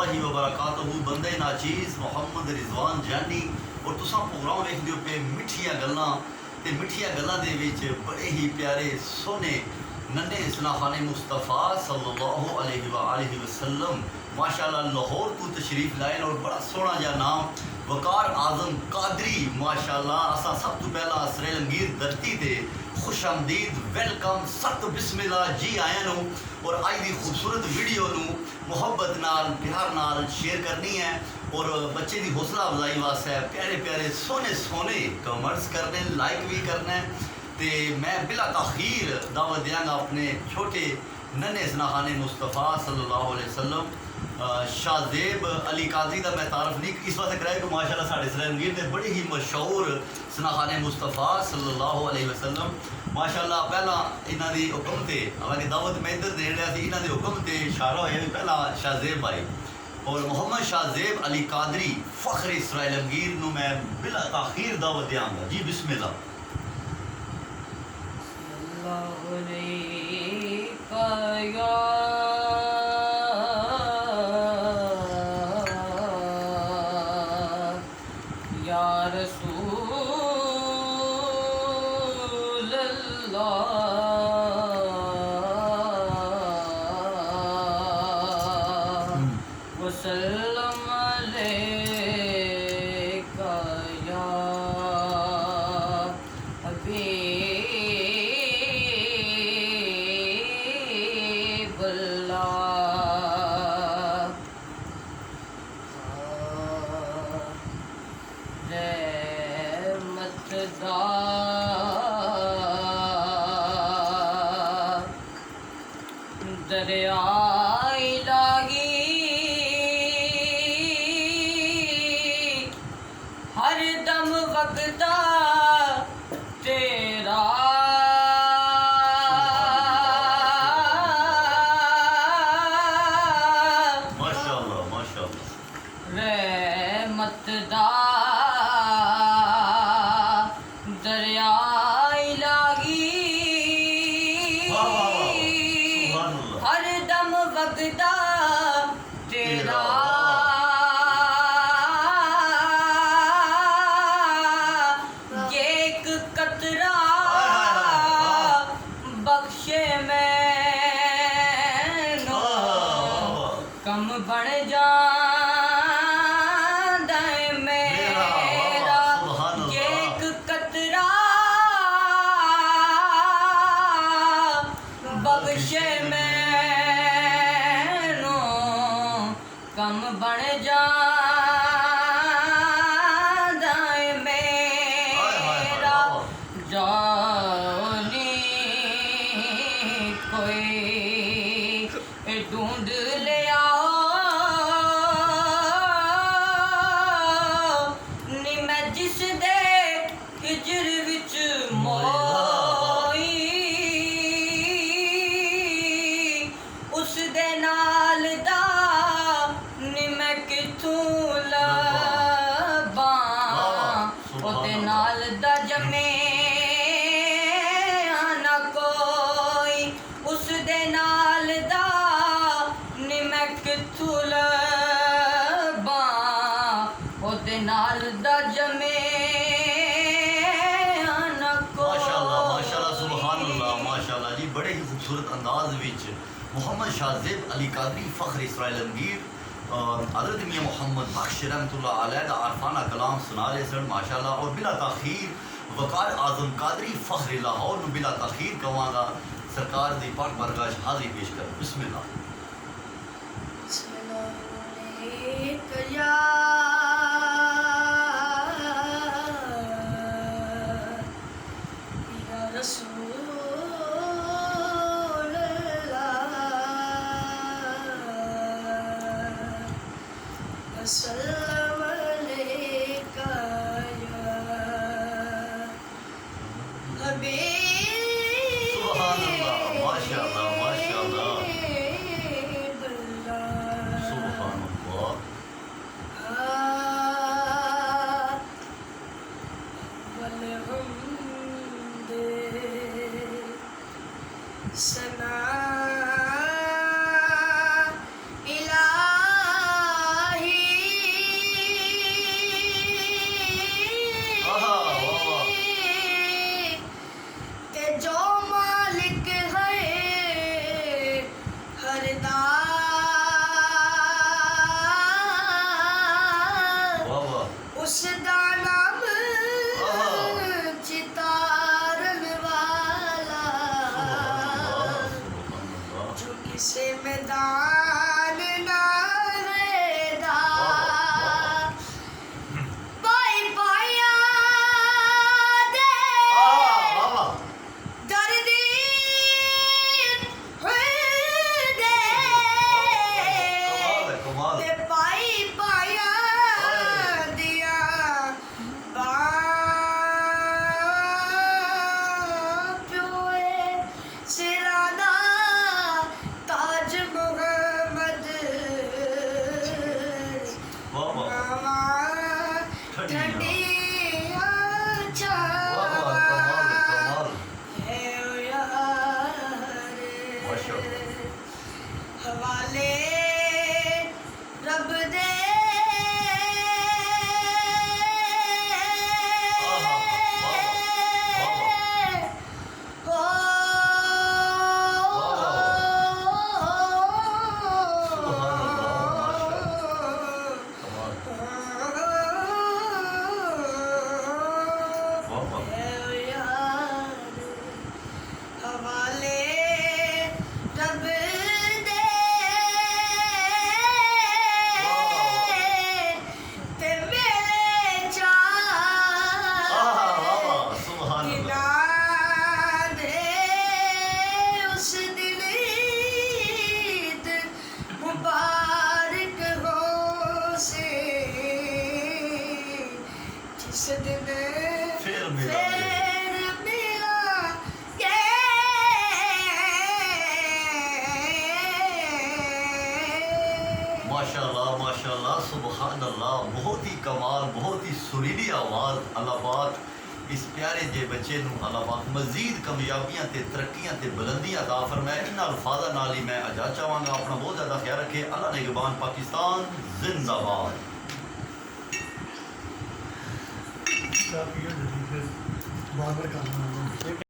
اللہ وبرکاتہ بندے ناچیز محمد رضوان جانی اور تساں پروگرام ویکھدے ہو پے مٹھیاں گلاں تے مٹھیاں گلاں دے وچ بڑے ہی پیارے سونے ننے اسناخان مصطفیٰ صلی اللہ علیہ وآلہ وسلم ماشاءاللہ لاہور تو تشریف لائن اور بڑا سونا جا نام وقار اعظم قادری ماشاءاللہ اساں سب تو پہلا اسرائیل انگیر دھرتی تے خوش آمدید ویلکم ست بسم اللہ جی آیا نو اور آئی دی خوبصورت ویڈیو نو محبت نال پیار نال شیئر کرنی ہے اور بچے دی حوصلہ افزائی واسطے پیارے پیارے سونے سونے کمنٹس کرنے لائک بھی کرنا ہے تے میں بلا تاخیر دعوت دیاں گا اپنے چھوٹے ننے اسناخان مصطفیٰ صلی اللہ علیہ وسلم شاہ زیب علی قادری دا میں تعارف نہیں اس واسطے کرایا کہ ماشاءاللہ ساڑھے اسرائیل انگیر دے بڑے ہی مشہور اسناخان مصطفیٰ صلی اللہ علیہ وسلم ماشاءاللہ پہلا انہاں دی حکم تے حالانکہ دعوت میں ادھر دین رہا سی انہاں دی حکم تے اشارہ ہویا بھی پہلا شاہ زیب آئی اور محمد شاہ زیب علی قادری فخر اسرائیل انگیر نو میں بلا تاخیر دعوت دیاں گا جی بسم اللہ یا رسول اللہ وسلم علیکہ یا حبیب اللہ رحمت دریا الہی ہر دم وقتا تیرا ماشاءاللہ ماشاءاللہ رحمت دریا الہی ہر دم وقتا تیرا ایک قطرہ بخشے میں کم بڑھ جا بخشے میں کم بڑھ جا میرا جانی کوئی ڈھونڈ لے آؤ نی میں جس دے ہجر وچ اس دے نال دا نی میں کتھوں لباں او دے نال دا جمے نہ کوئی اس دے نال دا نی میں کتھوں لباں او دے نال دا جمے نہ کوئی ماشاءاللہ سبحان اللہ ماشاءاللہ جی بڑے ہی خوبصورت انداز وچ محمد شاہ زیب علی قادری فخر اسرائیل انگیر حضرت میاں محمد بخش رحمۃ اللہ علیہ دا عارفانہ کلام سنا رہے سن ماشاءاللہ اور بلا تاخیر وقار اعظم قادری فخر لاہور نو بلا تاخیر کہواں گا سرکار دی پاک بارگاہ حاضری پیش کر بسم اللہ السلام علیکم یا رسول السلام علیکہ یا حبیب سبحان اللہ ماشاءاللہ ماشاءاللہ سبحان اللہ والحمد ثنا الہ ਠੰਡੀਆਂ ਠੰਡੀਆਂ ਵਾਹ ਵਾਹ ਕਮਾਲ ਕਮਾਲ ਹੈ ਓ ਯਾਰ ਮਾਸ਼ਾਅੱਲਾ। ਹਵਾਲੇ ਰੱਬ ਦੇ ਹਵਾਲੇ ਰੱਬ ਦੇ ਤੇ ਮੇਰੇ ਚਾਹ ਕਿਨਾ ਦੇ ਉਸ ਦਿਨ ਈਦ ਮੁਬਾਰਕ ਹੋ ਸੇ ਜਿਸ ਦਿਨ ਫਿਰ ਮਿਲਾਂਗੇ। माशाल्लाह माशाल्लाह सुबहान अल्लाह, बहुत ही कमाल, बहुत ही सुरीली आवाज़। अल्लाह पाक इस प्यारे जे बच्चे नूं अल्लाह पाक मजीद कामयाबियां ते तरक्कियां ते बुलंदियां अता फरमाए। इन अल्फाज़ां नाल ही मैं इजाज़त चाहांगा। अपना बहुत ज़्यादा ख्याल रखे। अल्लाह निगहबान पाकिस्तान जिंदाबाद। ਚਾਹ ਪੀਓ ਜਲਦੀ ਫਿਰ ਬਾਰ ਬਾਰ ਕਰਨਾ